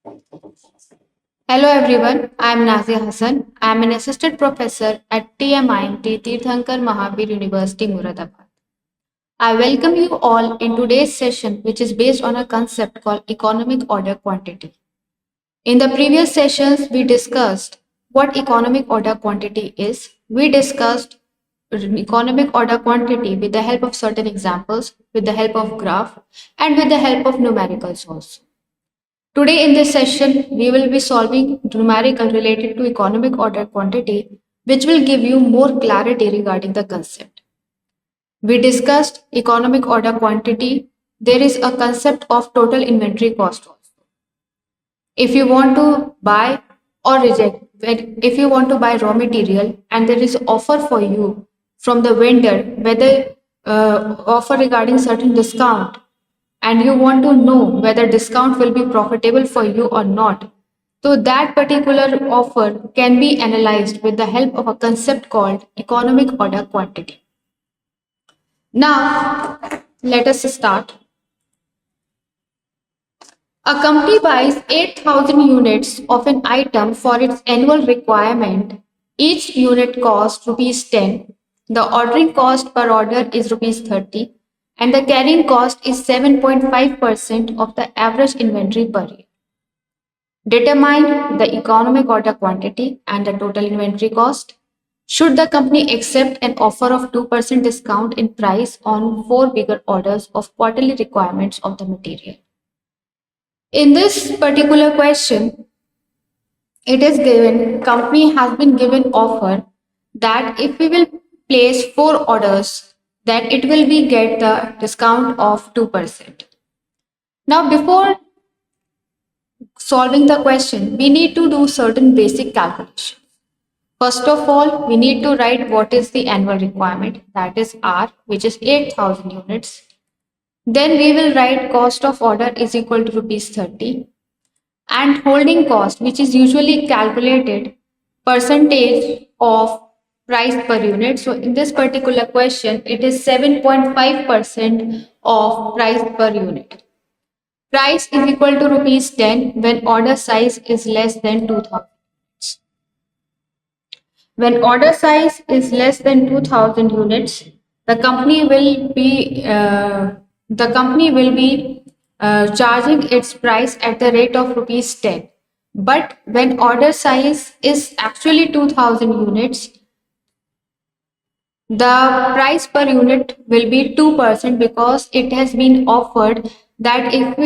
Hello everyone, I am Nazia Hassan. I am an assistant professor at TMINT Tirthankar Mahavir University, Muradabad. I welcome you all in today's session, which is based on a concept called economic order quantity. In the previous sessions, we discussed what economic order quantity is. We discussed economic order quantity with the help of certain examples, with the help of graph, and with the help of numericals also. Today in this session, we will be solving numerical related to economic order quantity, which will give you more clarity regarding the concept. We discussed economic order quantity. There is a concept of total inventory cost also. If you want to buy or reject, if you want to buy raw material and there is offer for you from the vendor, whether offer regarding certain discount, and you want to know whether discount will be profitable for you or not. So that particular offer can be analyzed with the help of a concept called economic order quantity. Now, let us start. A company buys 8,000 units of an item for its annual requirement. Each unit costs rupees 10. The ordering cost per order is rupees 30 and the carrying cost is 7.5% of the average inventory per year. Determine the economic order quantity and the total inventory cost. Should the company accept an offer of 2% discount in price on 4 bigger orders of quarterly requirements of the material? In this particular question, it is given, company has been given offer that if we will place 4 orders, then it will be get the discount of 2%. Now, before solving the question, we need to do certain basic calculations. First of all, we need to write what is the annual requirement, that is R, which is 8,000 units. Then we will write cost of order is equal to rupees 30 and holding cost, which is usually calculated percentage of price per unit. So in this particular question, it is 7.5% of price per unit. Price is equal to rupees 10 when order size is less than 2,000. When order size is less than 2,000 units, the company will be charging its price at the rate of rupees 10. But when order size is actually 2,000 units, the price per unit will be 2% because it has been offered that if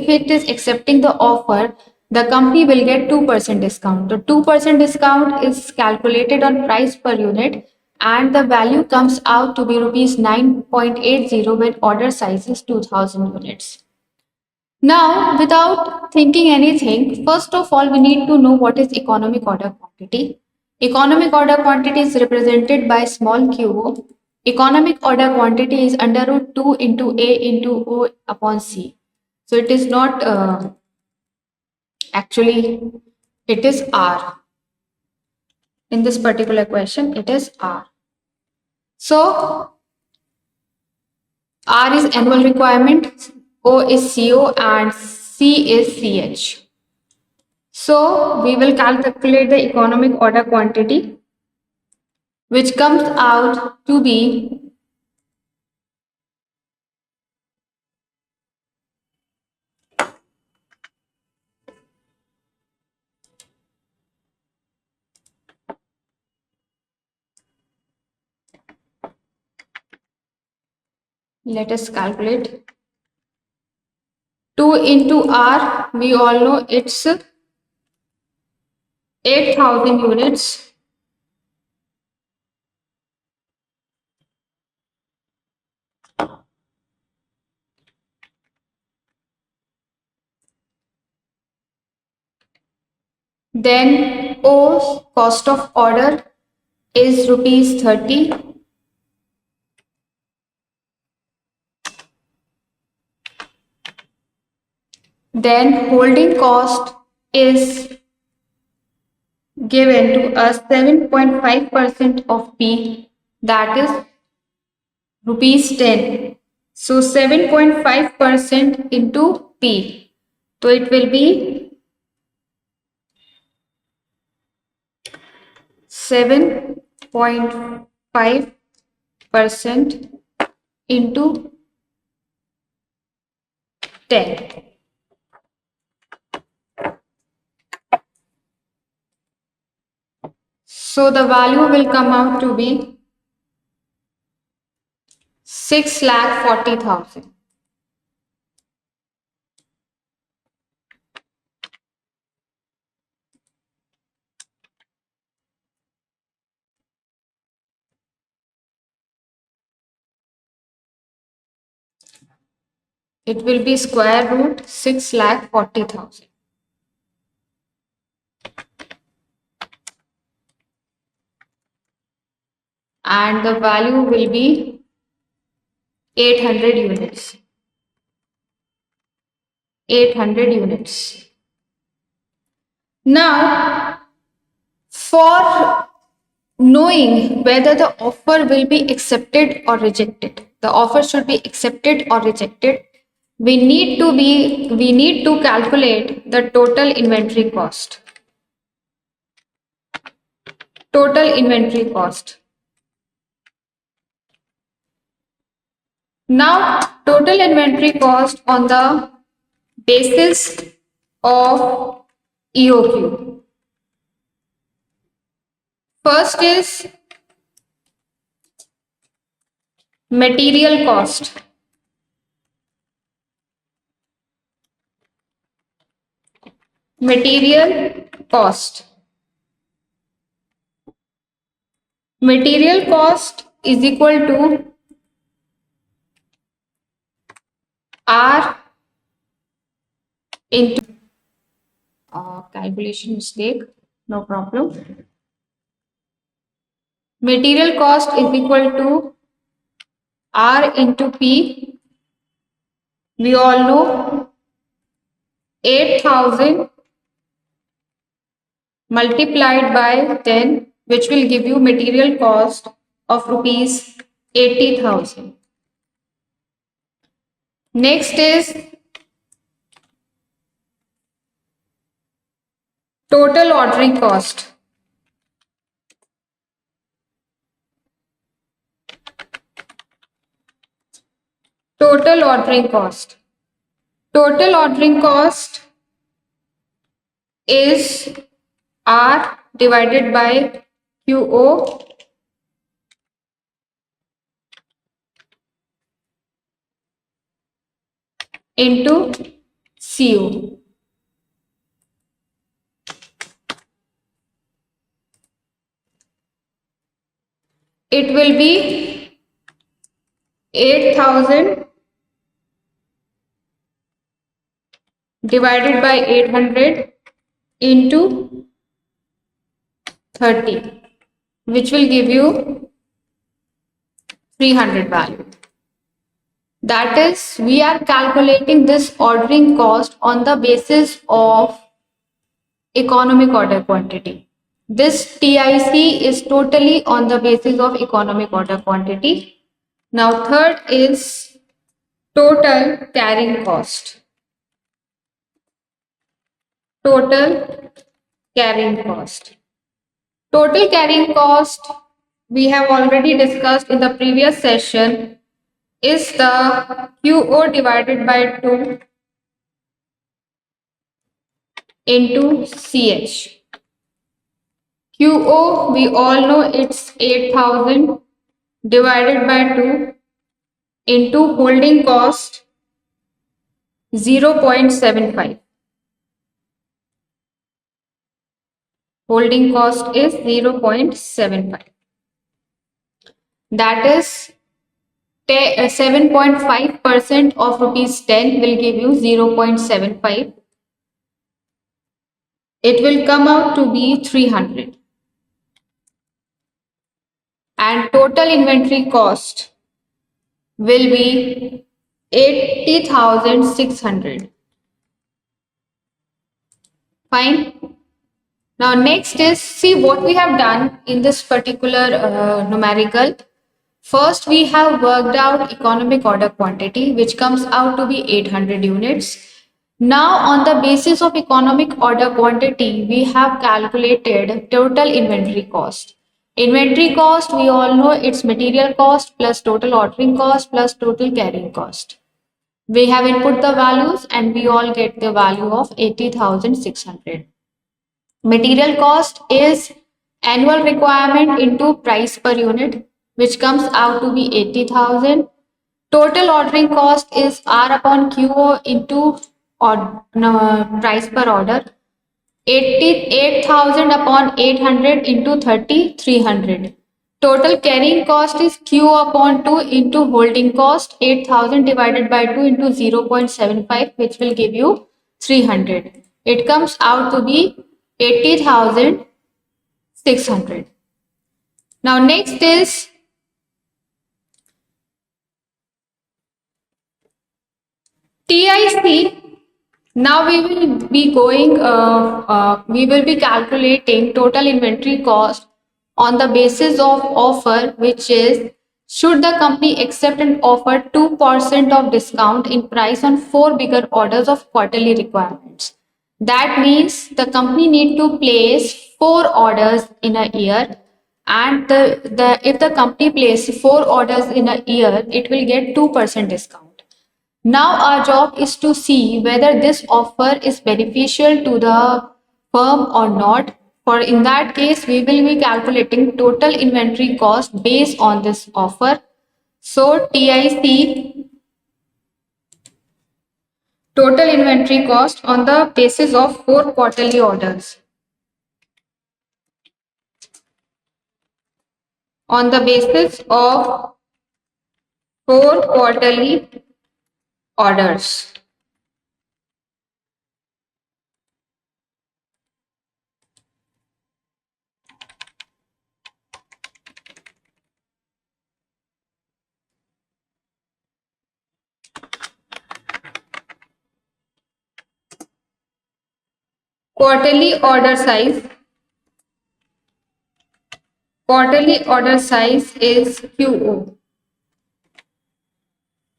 it is accepting the offer, the company will get 2% discount. The 2% discount is calculated on price per unit and the value comes out to be rupees 9.80 when order size is 2,000 units. Now, without thinking anything, first of all, we need to know what is economic order quantity. Economic order quantity is represented by small q. Economic order quantity is under root 2 into A into O upon C. So it is not actually, it is R. In this particular question, it is R. So R is annual requirement, O is CO and C is CH. So we will calculate the economic order quantity, which comes out to be let us calculate 2 into R, we all know it's 8,000 units. Then O, cost of order, is rupees 30. Then holding cost is given to us 7.5% of P, that is rupees 10. So 7.5% into P. So it will be 7.5% into 10. So the value will come out to be 6,40,000. It will be square root 6,40,000. And the value will be 800 units. 800 units. Now, for knowing whether the offer will be accepted or rejected, the offer should be accepted or rejected, we need to calculate the total inventory cost. Total inventory cost. Now, total inventory cost on the basis of EOQ. First is material cost. Material cost. Material cost is equal to R into calculation mistake, no problem. Material cost is equal to R into P. We all know 8,000 multiplied by 10, which will give you material cost of rupees 80,000. Next is total ordering cost. Total ordering cost. Total ordering cost is R divided by QO into CO. It will be 8,000 divided by 800 into 30, which will give you 300 value. That is, we are calculating this ordering cost on the basis of economic order quantity. This TIC is totally on the basis of economic order quantity. Now, third is total carrying cost. Total carrying cost. Total carrying cost, we have already discussed in the previous session, is the QO divided by 2 into CH. QO, we all know it's 8,000 divided by 2 into holding cost 0.75. Holding cost is 0.75. That is 7.5% of rupees 10 will give you 0.75. It will come out to be 300. And total inventory cost will be 80,600. Fine. Now next is, see what we have done in this particular numerical. First, we have worked out economic order quantity, which comes out to be 800 units. Now, on the basis of economic order quantity, we have calculated total inventory cost. Inventory cost, we all know it's material cost plus total ordering cost plus total carrying cost. We have input the values and we all get the value of 80,600. Material cost is annual requirement into price per unit, which comes out to be 80,000. Total ordering cost is R upon QO into price per order. 88,000 upon 800 into 30, 300. Total carrying cost is Q upon 2 into holding cost, 8,000 divided by 2 into 0.75, which will give you 300. It comes out to be 80,600. Now next is TIC. Now we will be calculating total inventory cost on the basis of offer, which is should the company accept and offer 2% of discount in price on 4 bigger orders of quarterly requirements. That means the company need to place 4 orders in a year, and if the company places 4 orders in a year, it will get 2% discount. Now our job is to see whether this offer is beneficial to the firm or not. For in that case, we will be calculating total inventory cost based on this offer. So TIC, total inventory cost on the basis of 4 quarterly orders. On the basis of 4 quarterly orders. Quarterly order size. Quarterly order size is QO.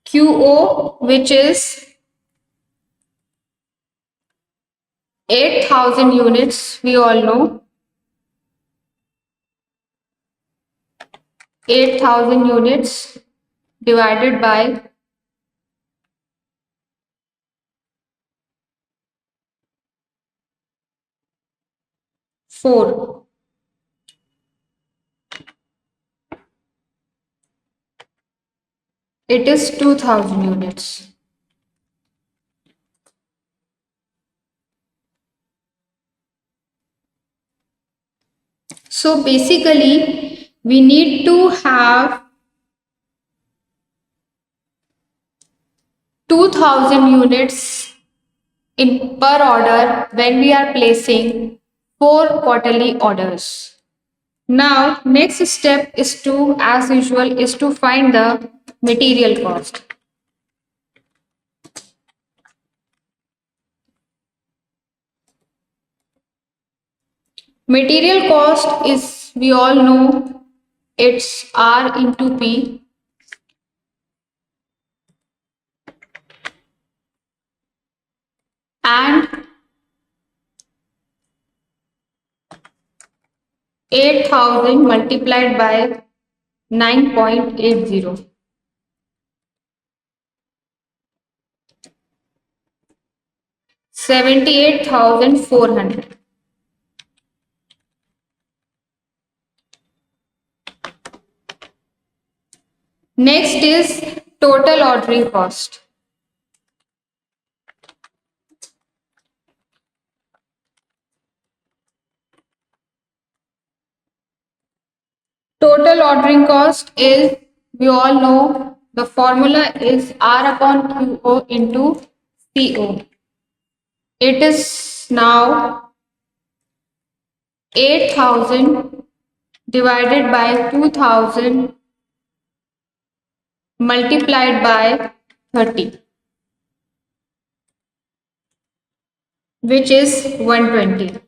QO, which is 8,000 units, we all know. 8,000 units divided by 4. It is 2,000 units. So basically, we need to have 2,000 units in per order when we are placing 4 quarterly orders. Now, next step is to, as usual, is to find the material cost. Material cost is, we all know, it's R into P. And 8,000 multiplied by 9.80. 78,400. Next is total ordering cost. Total ordering cost is, we all know, the formula is R upon QO into CO. It is now 8,000 divided by 2,000 multiplied by 30, which is 120.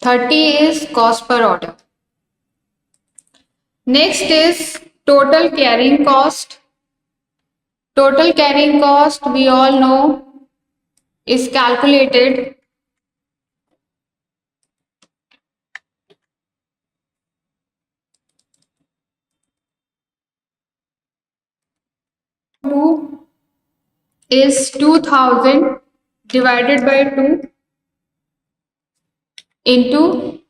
30 is cost per order. Next is total carrying cost. Total carrying cost, we all know, is calculated to is 2000 divided by 2 into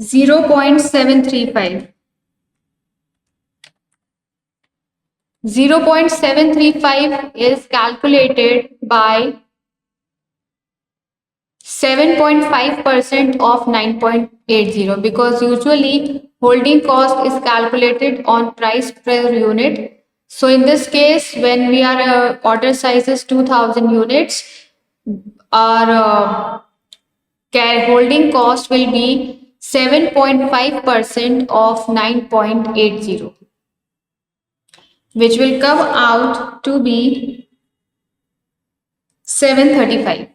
0.735. 0.735 is calculated by 7.5% of 9.80 because usually holding cost is calculated on price per unit. So in this case, when we are order size is 2000 units, our holding cost will be 7.5% of 9.80, which will come out to be 735.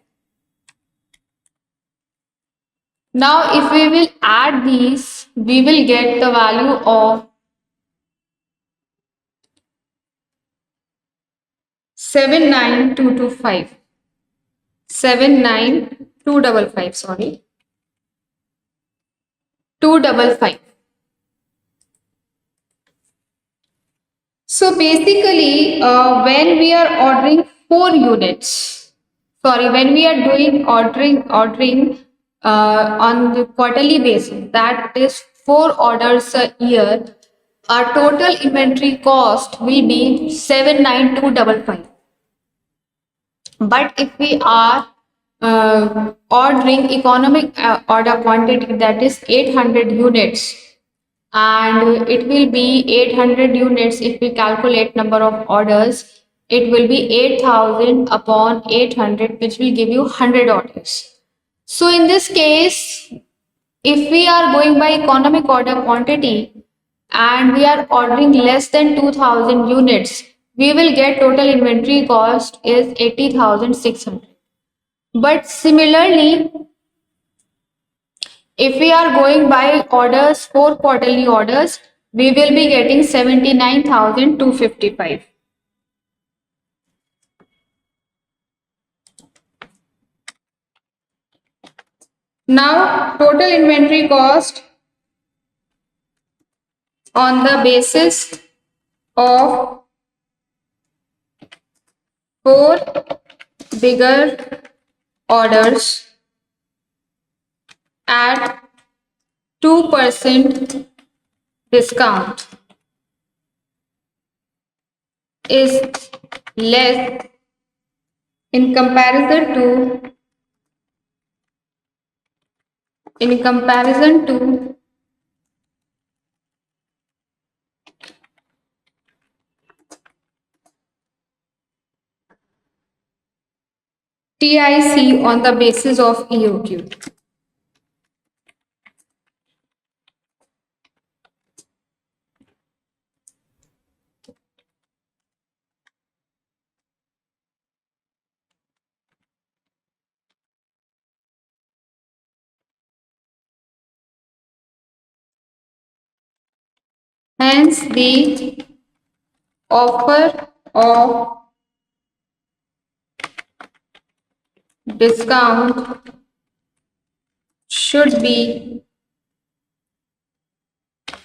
Now, if we will add these, we will get the value of 79225. 79255, sorry. 255. So basically, when we are ordering 4 units, when we are doing ordering on the quarterly basis, that is 4 orders a year, our total inventory cost will be 79255. But if we are ordering economic order quantity, that is 800 units, and it will be 800 units. If we calculate number of orders, it will be 8000 upon 800, which will give you 100 orders. So in this case, if we are going by economic order quantity and we are ordering less than 2000 units, we will get total inventory cost is 80,600. But similarly, if we are going by orders for quarterly orders, we will be getting 79,255. Now, total inventory cost on the basis of 4 bigger orders at 2% discount is less in comparison to TIC on the basis of EOQ. Hence, the offer of discount should be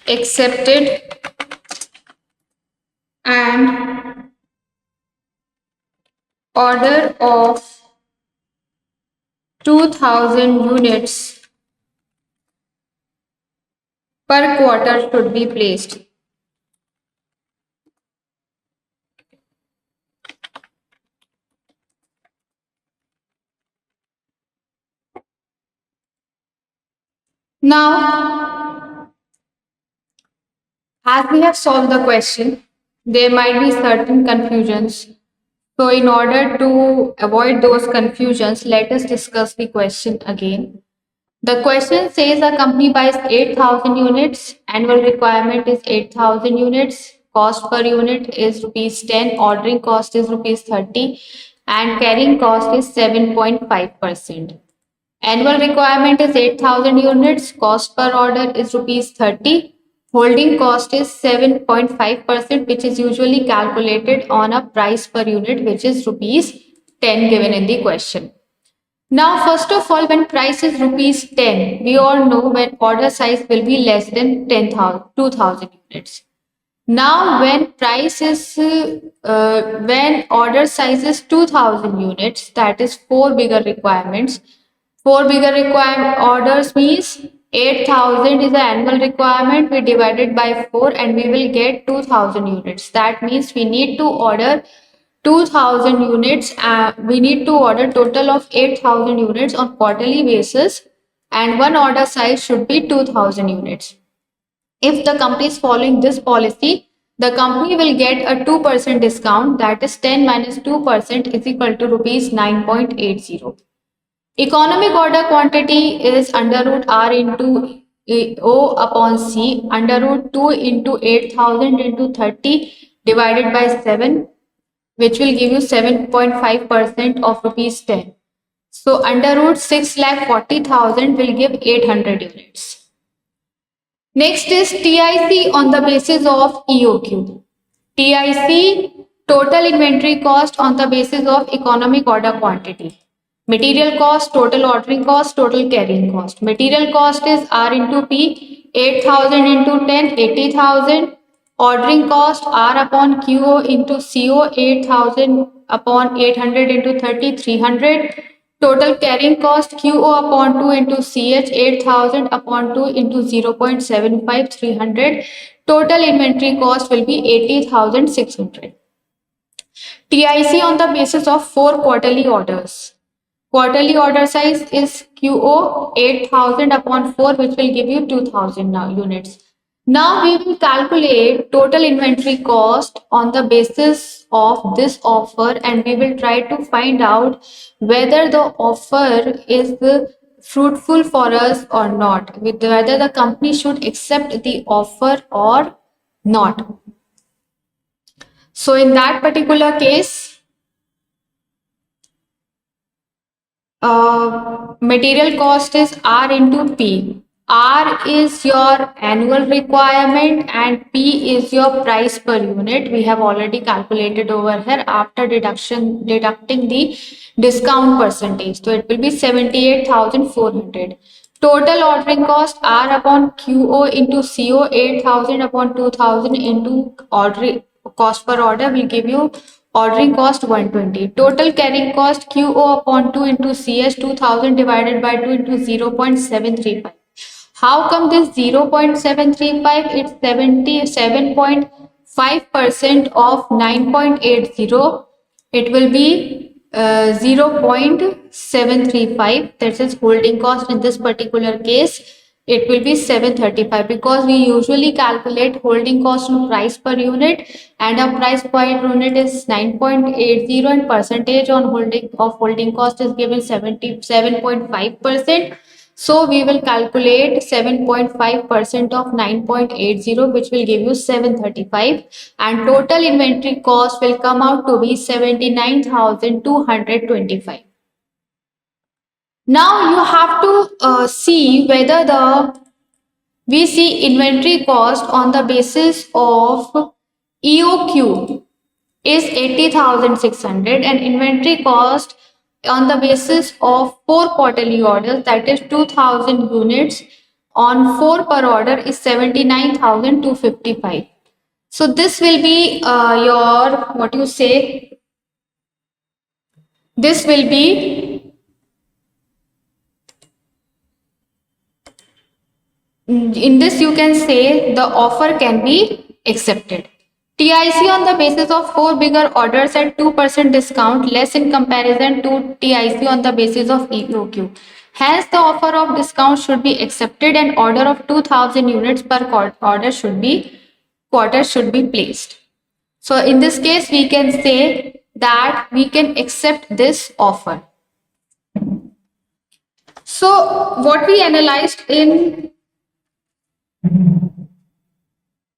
accepted and order of 2000 units per quarter should be placed. Now, as we have solved the question, there might be certain confusions. So in order to avoid those confusions, let us discuss the question again. The question says a company buys 8,000 units, annual requirement is 8,000 units, cost per unit is rupees 10, ordering cost is rupees 30, and carrying cost is 7.5%. Annual requirement is 8,000 units, cost per order is rupees 30, holding cost is 7.5%, which is usually calculated on a price per unit, which is rupees 10 given in the question. Now, first of all, when price is rupees 10, we all know when order size will be less than 10,000, 2,000 units. Now, when order size is 2,000 units, that is four bigger requirements. Four bigger requirement orders means 8,000 is the annual requirement. We divided by 4 and we will get 2,000 units. That means we need to order 2,000 units. We need to order total of 8,000 units on quarterly basis, and one order size should be 2,000 units. If the company is following this policy, the company will get a 2% discount, that is 10 minus 2% is equal to rupees 9.80. Economic order quantity is under root R into O upon C, under root 2 into 8,000 into 30 divided by 7, which will give you 7.5% of rupees 10. So under root 6,40,000 will give 800 units. Next is TIC on the basis of EOQ. TIC, total inventory cost on the basis of economic order quantity. Material cost, total ordering cost, total carrying cost. Material cost is R into P, 8,000 into 10, 80,000. Ordering cost R upon QO into CO, 8,000 upon 800 into 30, 300. Total carrying cost QO upon 2 into CH, 8,000 upon 2 into 0.75, 300. Total inventory cost will be 80,600. TIC on the basis of 4 quarterly orders. Quarterly order size is QO 8,000 upon 4, which will give you 2,000 units. Now we will calculate total inventory cost on the basis of this offer, and we will try to find out whether the offer is fruitful for us or not, whether the company should accept the offer or not. So in that particular case, material cost is R into P. R is your annual requirement and P is your price per unit. We have already calculated over here after deducting the discount percentage. So it will be 78,400. Total ordering cost R upon QO into CO, 8,000 upon 2,000 into ordering cost per order will give you ordering cost 120. Total carrying cost QO upon 2 into CS, 2000 divided by 2 into 0.735. How come this 0.735? It's 77.5% of 9.80. It will be 0.735. That is holding cost. In this particular case, it will be 735, because we usually calculate holding cost on price per unit, and our price per unit is 9.80 and percentage on holding cost is given 77.5%. So we will calculate 7.5% of 9.80, which will give you 735, and total inventory cost will come out to be 79,225. Now you have to see whether we see inventory cost on the basis of EOQ is 80,600, and inventory cost on the basis of 4 quarterly orders, that is 2,000 units on 4 per order, is 79,255. So this will be this will be in this you can say the offer can be accepted. TIC on the basis of 4 bigger orders at 2% discount, less in comparison to TIC on the basis of EOQ. Hence, the offer of discount should be accepted and order of 2,000 units per quarter should be placed. So in this case, we can say that we can accept this offer. So what we analyzed in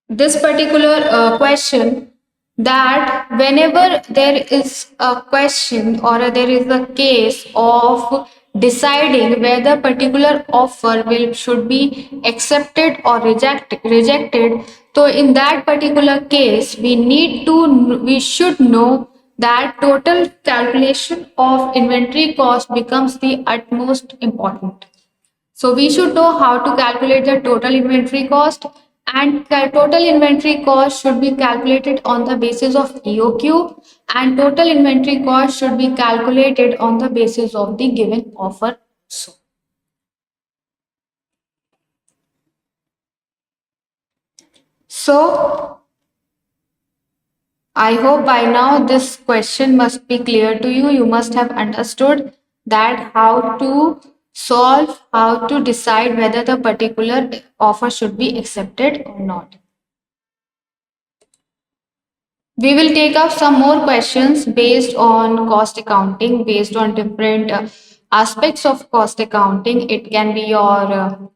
this particular question, that whenever there is a question or there is a case of deciding whether particular offer will should be accepted or rejected, so in that particular case we should know that total calculation of inventory cost becomes the utmost important. So we should know how to calculate the total inventory cost, and total inventory cost should be calculated on the basis of EOQ, and total inventory cost should be calculated on the basis of the given offer. So I hope by now this question must be clear to you. You must have understood that how to solve, how to decide whether the particular offer should be accepted or not. We will take up some more questions based on cost accounting, based on different aspects of cost accounting. It can be your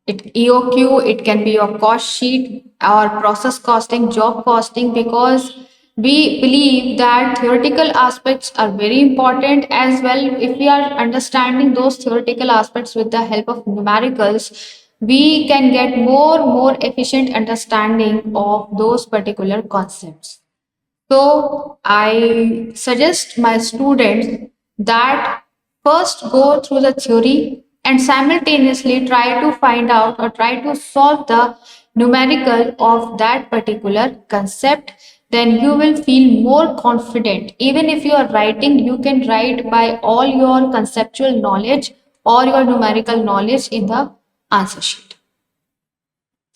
EOQ, it can be your cost sheet or process costing, job costing, because we believe that theoretical aspects are very important as well. If we are understanding those theoretical aspects with the help of numericals, we can get more efficient understanding of those particular concepts. So I suggest my students that first go through the theory and simultaneously try to find out or try to solve the numerical of that particular concept. Then you will feel more confident. Even if you are writing, you can write by all your conceptual knowledge or your numerical knowledge in the answer sheet.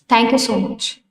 Thank you so much.